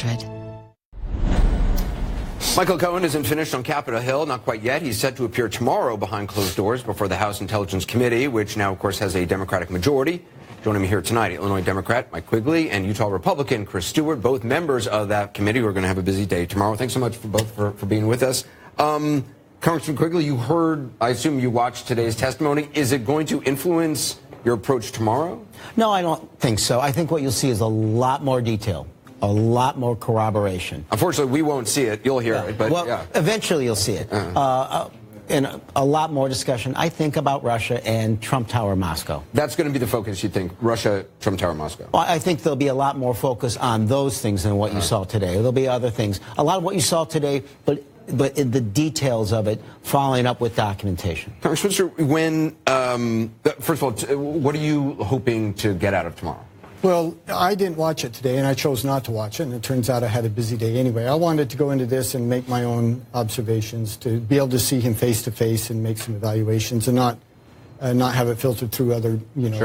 100. Michael Cohen isn't finished on Capitol Hill, not quite yet. He's set to appear tomorrow behind closed doors before the House Intelligence Committee, which now, of course, has a Democratic majority. Joining me here tonight, Illinois Democrat Mike Quigley and Utah Republican Chris Stewart, both members of that committee who are going to have a busy day tomorrow. Thanks so much for both for being with us. Congressman Quigley, you heard, I assume you watched today's testimony. Is it going to influence your approach tomorrow? No, I don't think so. I think what you'll see is a lot more detail. A lot more corroboration. Unfortunately, we won't see it. You'll hear it, but eventually you'll see it. And a lot more discussion, I think, about Russia and Trump Tower Moscow. That's going to be the focus, you think? Russia, Trump Tower Moscow? Well, I think there'll be a lot more focus on those things than what you saw today. There'll be other things. A lot of what you saw today, but in the details of it, following up with documentation. Congressman, when, first of all, what are you hoping to get out of tomorrow? Well, I didn't watch it today, and I chose not to watch it, and it turns out I had a busy day anyway. I wanted to go into this and make my own observations, to be able to see him face to face and make some evaluations, and not have it filtered through other,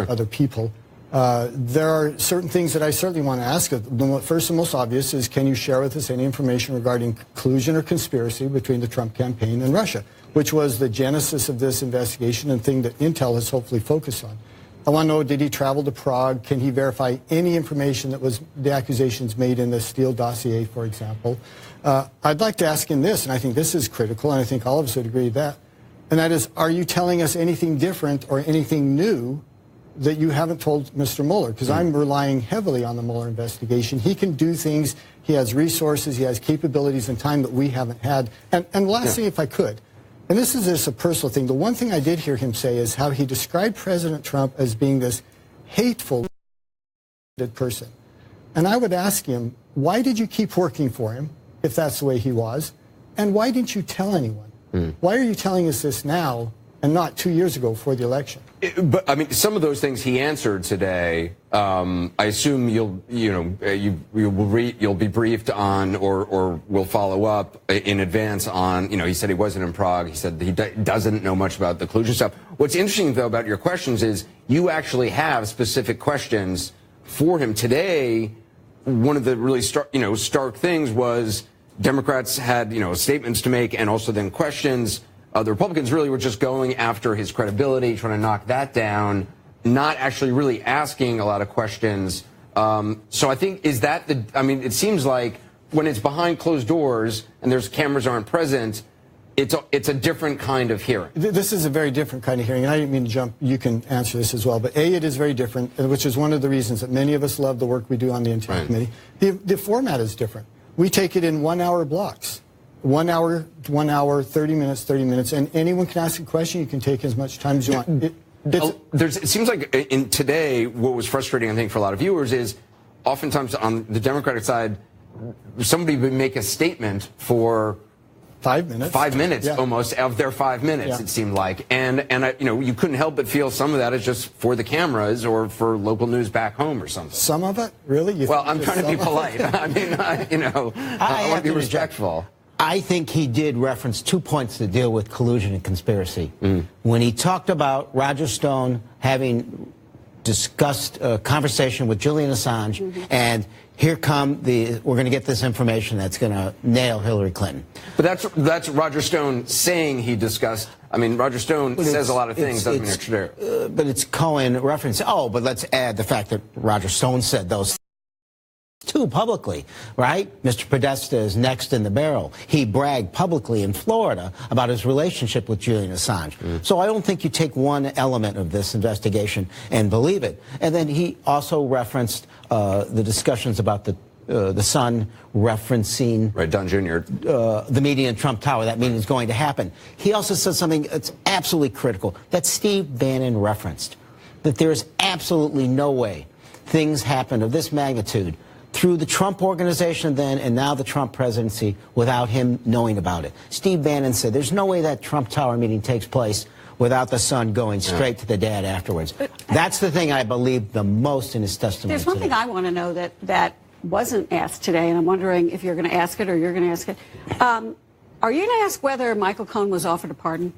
other people. There are certain things that I certainly want to ask. The first and most obvious is, can you share with us any information regarding collusion or conspiracy between the Trump campaign and Russia, which was the genesis of this investigation and thing that Intel has hopefully focused on. I want to know, did he travel to Prague? Can he verify any information that was the accusations made in the Steele dossier, for example? I'd like to ask him this, and I think this is critical, and I think all of us would agree with that, and that is, are you telling us anything different or anything new that you haven't told Mr. Mueller? Because I'm relying heavily on the Mueller investigation. He can do things. He has resources. He has capabilities and time that we haven't had. And last thing, if I could, and this is just a personal thing. The one thing I did hear him say is how he described President Trump as being this hateful person. And I would ask him, why did you keep working for him, if that's the way he was? And why didn't you tell anyone? Why are you telling us this now and not 2 years ago for the election? But I mean, some of those things he answered today, I assume you'll be briefed on, or will follow up in advance on. He said he wasn't in Prague. He said he doesn't know much about the collusion stuff. What's interesting though about your questions is you actually have specific questions for him today. One of the really stark things was Democrats had statements to make and also then questions. The Republicans really were just going after his credibility, trying to knock that down, not actually really asking a lot of questions. So I think, it seems like when it's behind closed doors and there's cameras aren't present, it's a different kind of hearing. This is a very different kind of hearing, and I didn't mean to jump. You can answer this as well. But it is very different, which is one of the reasons that many of us love the work we do on the Intel Committee. The format is different. We take it in 1 hour blocks. 1 hour, 30 minutes, and anyone can ask a question. You can take as much time as you want. It seems like in today, what was frustrating, I think, for a lot of viewers is oftentimes on the Democratic side, somebody would make a statement for 5 minutes. 5 minutes, almost, of their 5 minutes, it seemed like. And you couldn't help but feel some of that is just for the cameras or for local news back home or something. Some of it? Really? Well, I'm trying to be polite. I mean, I want to be respectful. I think he did reference 2 points to deal with collusion and conspiracy. When he talked about Roger Stone having discussed a conversation with Julian Assange, and we're going to get this information that's going to nail Hillary Clinton. But that's Roger Stone saying he discussed. I mean, Roger Stone says a lot of things, doesn't mean it's true. But it's Cohen reference. Oh, but let's add the fact that Roger Stone said those too publicly, right? Mr. Podesta is next in the barrel. He bragged publicly in Florida about his relationship with Julian Assange. So I don't think you take one element of this investigation and believe it. And then he also referenced the discussions about the Sun referencing Don Jr. The meeting in Trump Tower. That meeting is going to happen. He also said something that's absolutely critical that Steve Bannon referenced, that there is absolutely no way things happen of this magnitude through the Trump organization then and now the Trump presidency without him knowing about it. Steve Bannon said there's no way that Trump Tower meeting takes place without the son going straight to the dad afterwards. That's the thing I believe the most in his testimony. There's one thing I want to know that wasn't asked today, and I'm wondering if you're going to ask it or you're going to ask it. Are you going to ask whether Michael Cohen was offered a pardon?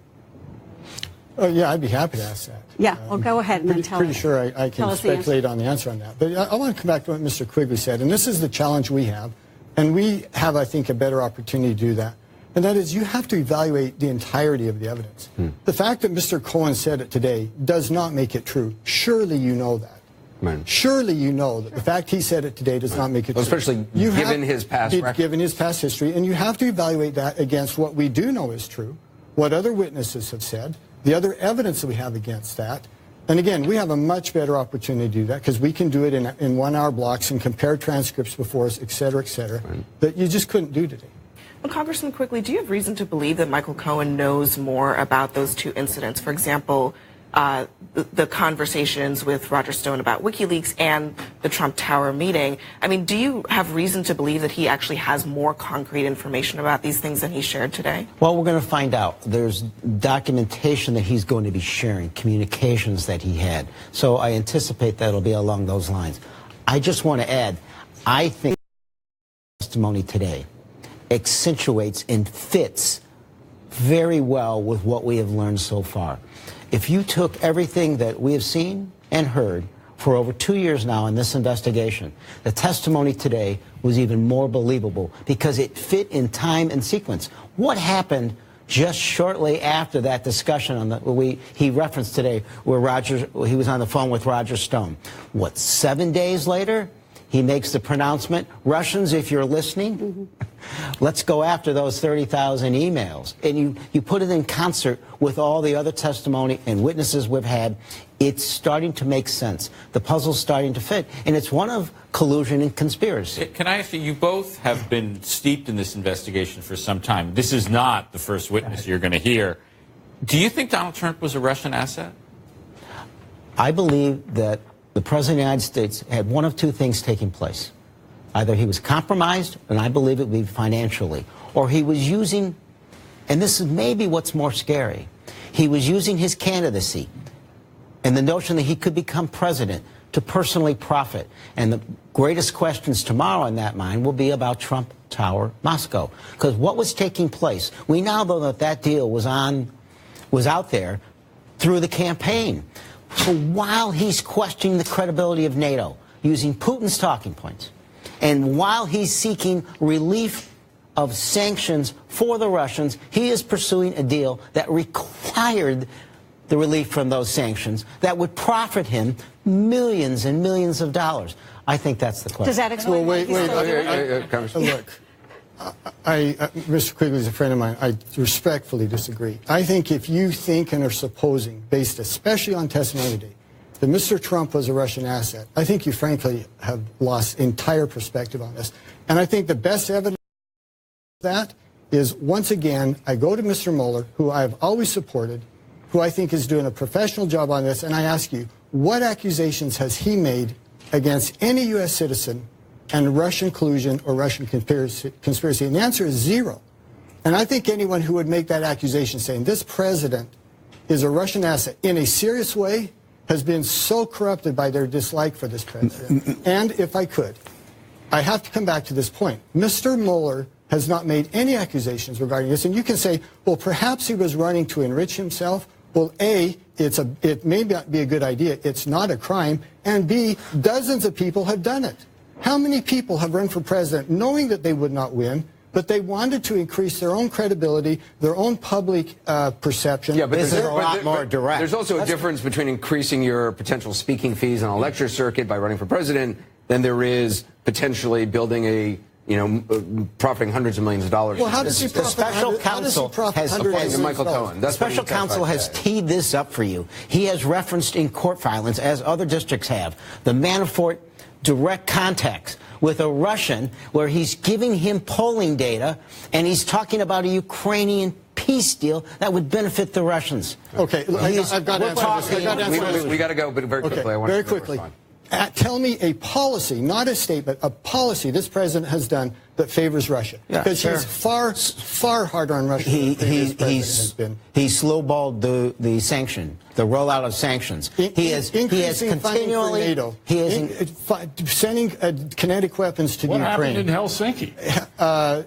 Oh, yeah, I'd be happy to ask that. Yeah, well, go ahead and then tell us. Pretty sure I can speculate on the answer on that. But I want to come back to what Mr. Quigley said, and this is the challenge we have. And we have, I think, a better opportunity to do that. And that is, you have to evaluate the entirety of the evidence. The fact that Mr. Cohen said it today does not make it true. Surely you know that. Right. Surely you know that the fact he said it today does not make it true. Especially given his past record. Given his past history. And you have to evaluate that against what we do know is true, what other witnesses have said, the other evidence that we have against that. And again, we have a much better opportunity to do that because we can do it in 1 hour blocks and compare transcripts before us, et cetera, that you just couldn't do today. Well, Congressman Quigley, do you have reason to believe that Michael Cohen knows more about those two incidents? For example, the conversations with Roger Stone about WikiLeaks and the Trump Tower meeting. I mean, do you have reason to believe that he actually has more concrete information about these things than he shared today? Well, we're going to find out. There's documentation that he's going to be sharing, communications that he had. So I anticipate that it'll be along those lines. I just want to add, I think testimony today accentuates and fits very well with what we have learned so far. If you took everything that we have seen and heard for over 2 years now in this investigation, the testimony today was even more believable because it fit in time and sequence. What happened just shortly after that discussion on he referenced today where he was on the phone with Roger Stone? What, 7 days later? He makes the pronouncement, Russians, if you're listening, let's go after those 30,000 emails. And you put it in concert with all the other testimony and witnesses we've had. It's starting to make sense. The puzzle's starting to fit. And it's one of collusion and conspiracy. Can I ask you, you both have been steeped in this investigation for some time. This is not the first witness you're going to hear. Do you think Donald Trump was a Russian asset? I believe that the President of the United States had one of two things taking place. Either he was compromised, and I believe it would be financially, or he was using, and this is maybe what's more scary, he was using his candidacy and the notion that he could become president to personally profit. And the greatest questions tomorrow in that mind will be about Trump Tower, Moscow. Because what was taking place, we now know that that deal was out there through the campaign. So while he's questioning the credibility of NATO, using Putin's talking points, and while he's seeking relief of sanctions for the Russians, he is pursuing a deal that required the relief from those sanctions that would profit him millions and millions of dollars. I think that's the question. Does that explain? Well, wait. Look, Mr. Quigley is a friend of mine. I respectfully disagree. I think if you think and are supposing, based especially on testimony today, that Mr. Trump was a Russian asset, I think you frankly have lost entire perspective on this. And I think the best evidence of that is, once again, I go to Mr. Mueller, who I've always supported, who I think is doing a professional job on this, and I ask you, what accusations has he made against any U.S. citizen and Russian collusion or Russian conspiracy? And the answer is zero. And I think anyone who would make that accusation saying this president is a Russian asset in a serious way has been so corrupted by their dislike for this president. And if I could, I have to come back to this point. Mr. Mueller has not made any accusations regarding this. And you can say, well, perhaps he was running to enrich himself. Well, A, it may not be a good idea. It's not a crime. And B, dozens of people have done it. How many people have run for president knowing that they would not win, but they wanted to increase their own credibility, their own public perception? Yeah, but this is a lot more direct. There's also a difference between increasing your potential speaking fees on a lecture circuit by running for president than there is potentially building a, profiting hundreds of millions of dollars. Well, how does he profit? Special counsel has Michael Cohen. That's Special counsel has teed this up for you. He has referenced in court filings, as other districts have, the Manafort direct contacts with a Russian where he's giving him polling data and he's talking about a Ukrainian peace deal that would benefit the Russians. Okay, I've got to answer. We got to go, but very quickly. Okay, I want very to quickly. respond. Tell me a policy, not a statement, a policy this president has done that favors Russia. Yeah, because sure. he's far harder on Russia than the previous president has been. He slowballed the sanction, the rollout of sanctions. He has continually NATO, sending kinetic weapons to What Ukraine. happened in Helsinki?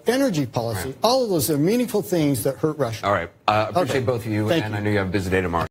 Energy policy. All of those are meaningful things that hurt Russia. All right. Appreciate both of you, Thank and you. I know you have a busy day tomorrow.